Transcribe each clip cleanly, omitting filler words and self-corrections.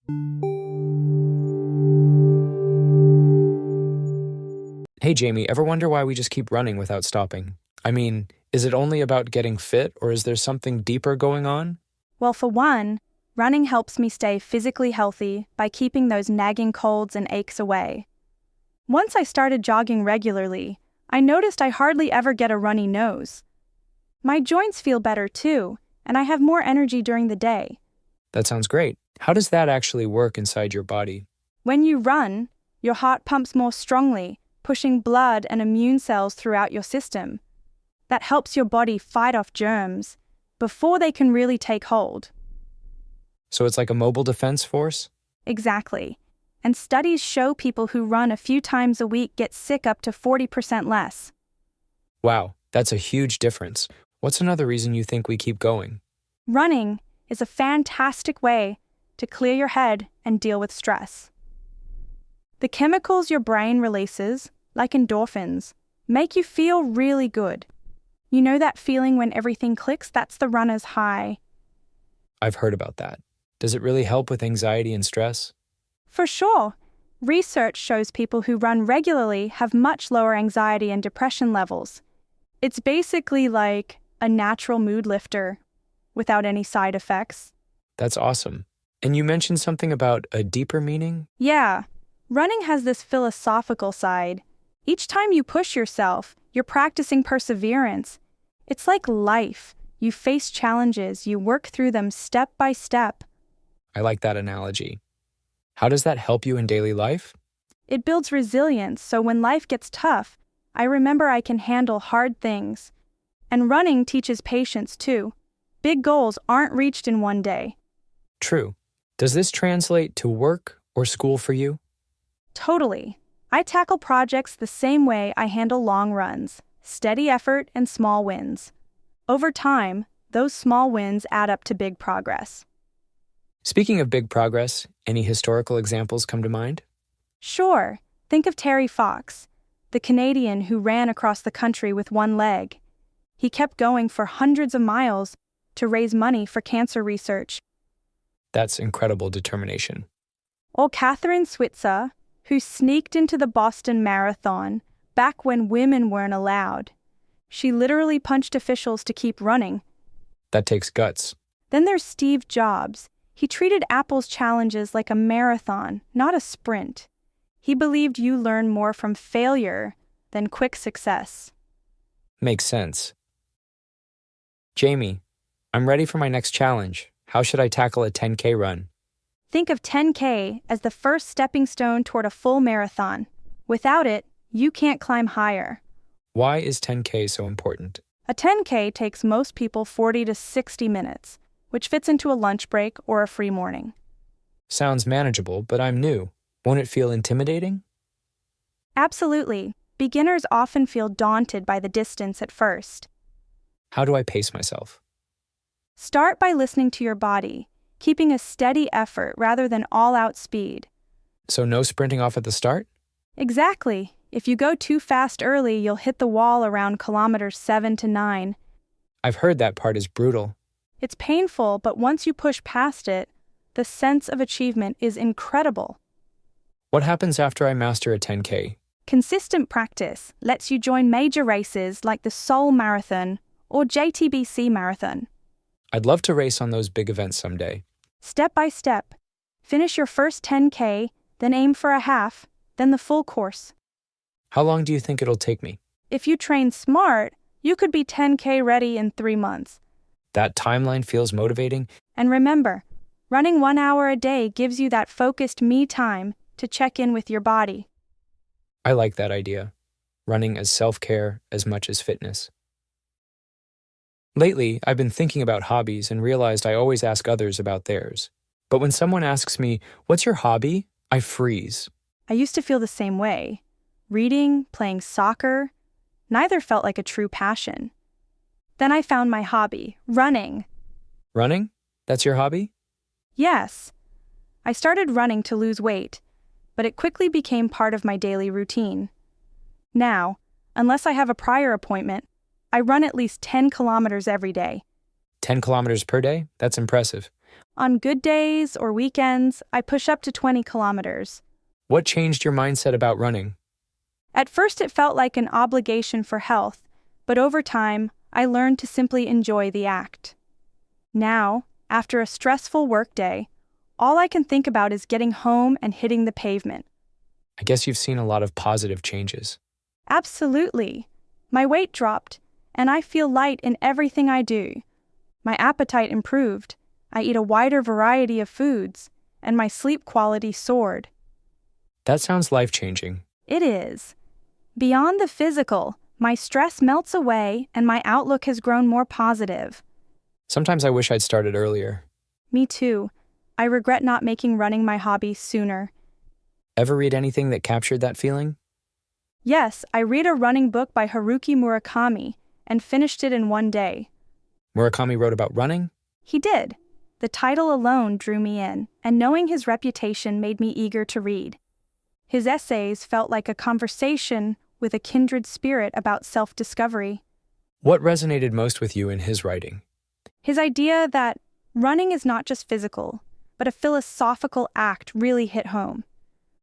Hey Jamie, ever wonder why we just keep running without stopping? I mean, is it only about getting fit, or is there something deeper going on? Well, for one, running helps me stay physically healthy by keeping those nagging colds and aches away. Once I started jogging regularly, I noticed I hardly ever get a runny nose. My joints feel better too, and I have more energy during the day. That sounds great. How does that actually work inside your body? When you run, your heart pumps more strongly, pushing blood and immune cells throughout your system. That helps your body fight off germs before they can really take hold. So it's like a mobile defense force? Exactly. And studies show people who run a few times a week get sick up to 40% less. Wow, that's a huge difference. What's another reason you think we keep going? Running is a fantastic way to clear your head and deal with stress. The chemicals your brain releases, like endorphins, make you feel really good. You know that feeling when everything clicks? That's the runner's high. I've heard about that. Does it really help with anxiety and stress? For sure. Research shows people who run regularly have much lower anxiety and depression levels. It's basically like a natural mood lifter without any side effects. That's awesome. And you mentioned something about a deeper meaning? Yeah, running has this philosophical side. Each time you push yourself, you're practicing perseverance. It's like life. You face challenges, you work through them step by step. I like that analogy. How does that help you in daily life? It builds resilience, so when life gets tough, I remember I can handle hard things. And running teaches patience too. Big goals aren't reached in one day. True. Does this translate to work or school for you? Totally. I tackle projects the same way I handle long runs, steady effort and small wins. Over time, those small wins add up to big progress. Speaking of big progress, any historical examples come to mind? Sure, think of Terry Fox, the Canadian who ran across the country with one leg. He kept going for hundreds of miles to raise money for cancer research. That's incredible determination. Or Catherine Switzer, who sneaked into the Boston Marathon back when women weren't allowed. She literally punched officials to keep running. That takes guts. Then there's Steve Jobs. He treated Apple's challenges like a marathon, not a sprint. He believed you learn more from failure than quick success. Makes sense. Jamie, I'm ready for my next challenge. How should I tackle a 10K run? Think of 10K as the first stepping stone toward a full marathon. Without it, you can't climb higher. Why is 10K so important? A 10K takes most people 40 to 60 minutes, which fits into a lunch break or a free morning. Sounds manageable, but I'm new. Won't it feel intimidating? Absolutely. Beginners often feel daunted by the distance at first. How do I pace myself? Start by listening to your body, keeping a steady effort rather than all-out speed. So no sprinting off at the start? Exactly. If you go too fast early, you'll hit the wall around kilometers 7 to 9. I've heard that part is brutal. It's painful, but once you push past it, the sense of achievement is incredible. What happens after I master a 10K? Consistent practice lets you join major races like the Seoul Marathon or JTBC Marathon. I'd love to race on those big events someday. Step by step, finish your first 10K, then aim for a half, then the full course. How long do you think it'll take me? If you train smart, you could be 10K ready in 3 months. That timeline feels motivating. And remember, running 1 hour a day gives you that focused me time to check in with your body. I like that idea. Running as self-care as much as fitness. Lately, I've been thinking about hobbies and realized I always ask others about theirs. But when someone asks me, "What's your hobby?" I freeze. I used to feel the same way. Reading, playing soccer, neither felt like a true passion. Then I found my hobby, running. Running? That's your hobby? Yes. I started running to lose weight, but it quickly became part of my daily routine. Now, unless I have a prior appointment, I run at least 10 kilometers every day. 10 kilometers per day? That's impressive. On good days or weekends, I push up to 20 kilometers. What changed your mindset about running? At first, it felt like an obligation for health, but over time, I learned to simply enjoy the act. Now, after a stressful workday, all I can think about is getting home and hitting the pavement. I guess you've seen a lot of positive changes. Absolutely. My weight dropped, and I feel light in everything I do. My appetite improved, I eat a wider variety of foods, and my sleep quality soared. That sounds life-changing. It is. Beyond the physical, my stress melts away and my outlook has grown more positive. Sometimes I wish I'd started earlier. Me too. I regret not making running my hobby sooner. Ever read anything that captured that feeling? Yes, I read a running book by Haruki Murakami and finished it in one day. Murakami wrote about running? He did. The title alone drew me in, and knowing his reputation made me eager to read. His essays felt like a conversation with a kindred spirit about self-discovery. What resonated most with you in his writing? His idea that running is not just physical, but a philosophical act really hit home.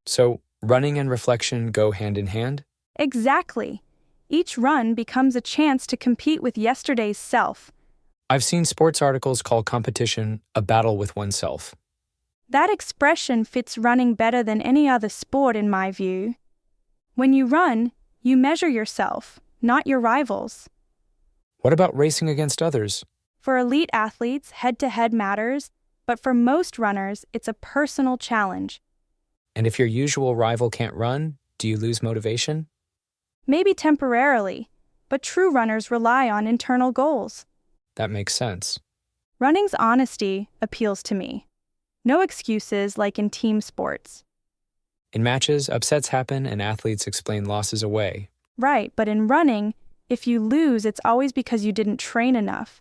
So, running and reflection go hand in hand? Exactly. Each run becomes a chance to compete with yesterday's self. I've seen sports articles call competition a battle with oneself. That expression fits running better than any other sport in my view. When you run, you measure yourself, not your rivals. What about racing against others? For elite athletes, head-to-head matters, but for most runners, it's a personal challenge. And if your usual rival can't run, do you lose motivation? Maybe temporarily, but true runners rely on internal goals. That makes sense. Running's honesty appeals to me. No excuses like in team sports. In matches, upsets happen and athletes explain losses away. Right, but in running, if you lose, it's always because you didn't train enough.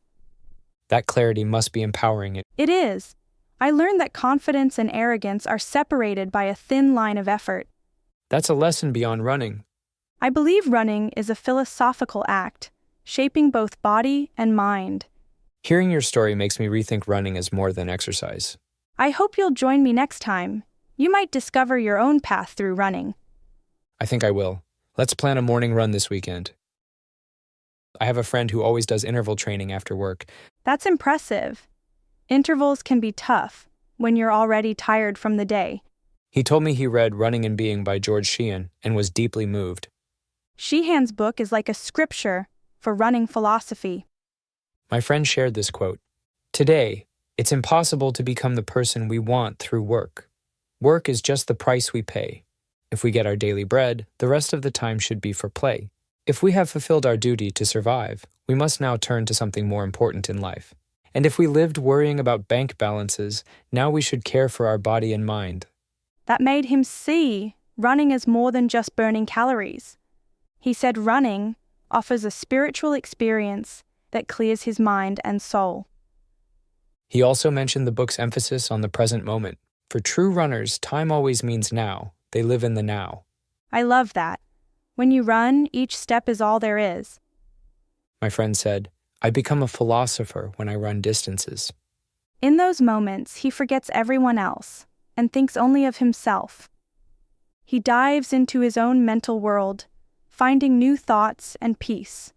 That clarity must be empowering. It is. I learned that confidence and arrogance are separated by a thin line of effort. That's a lesson beyond running. I believe running is a philosophical act, shaping both body and mind. Hearing your story makes me rethink running as more than exercise. I hope you'll join me next time. You might discover your own path through running. I think I will. Let's plan a morning run this weekend. I have a friend who always does interval training after work. That's impressive. Intervals can be tough when you're already tired from the day. He told me he read Running and Being by George Sheehan and was deeply moved. Sheehan's book is like a scripture for running philosophy. My friend shared this quote. Today, it's impossible to become the person we want through work. Work is just the price we pay. If we get our daily bread, the rest of the time should be for play. If we have fulfilled our duty to survive, we must now turn to something more important in life. And if we lived worrying about bank balances, now we should care for our body and mind. That made him see running as more than just burning calories. He said running offers a spiritual experience that clears his mind and soul. He also mentioned the book's emphasis on the present moment. For true runners, time always means now. They live in the now. I love that. When you run, each step is all there is. My friend said, I become a philosopher when I run distances. In those moments, he forgets everyone else and thinks only of himself. He dives into his own mental world, finding new thoughts and peace.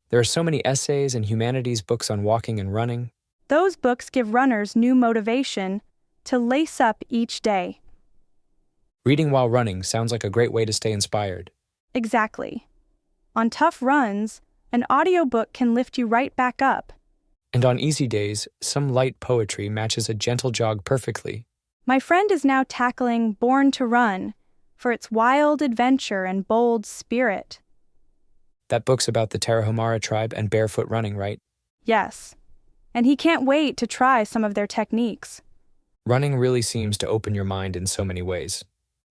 There are so many essays and humanities books on walking and running. Those books give runners new motivation to lace up each day. Reading while running sounds like a great way to stay inspired. Exactly. On tough runs, an audiobook can lift you right back up. And on easy days, some light poetry matches a gentle jog perfectly. My friend is now tackling Born to Run for its wild adventure and bold spirit. That book's about the Tarahumara tribe and barefoot running, right? Yes. And he can't wait to try some of their techniques. Running really seems to open your mind in so many ways.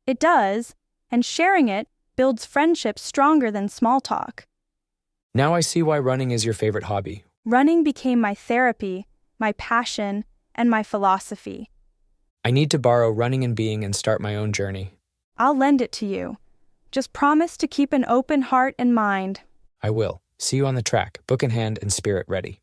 It does, and sharing it builds friendships stronger than small talk. Now I see why running is your favorite hobby. Running became my therapy, my passion, and my philosophy. I need to borrow Running and Being and start my own journey. I'll lend it to you. Just promise to keep an open heart and mind. I will. See you on the track, book in hand and spirit ready.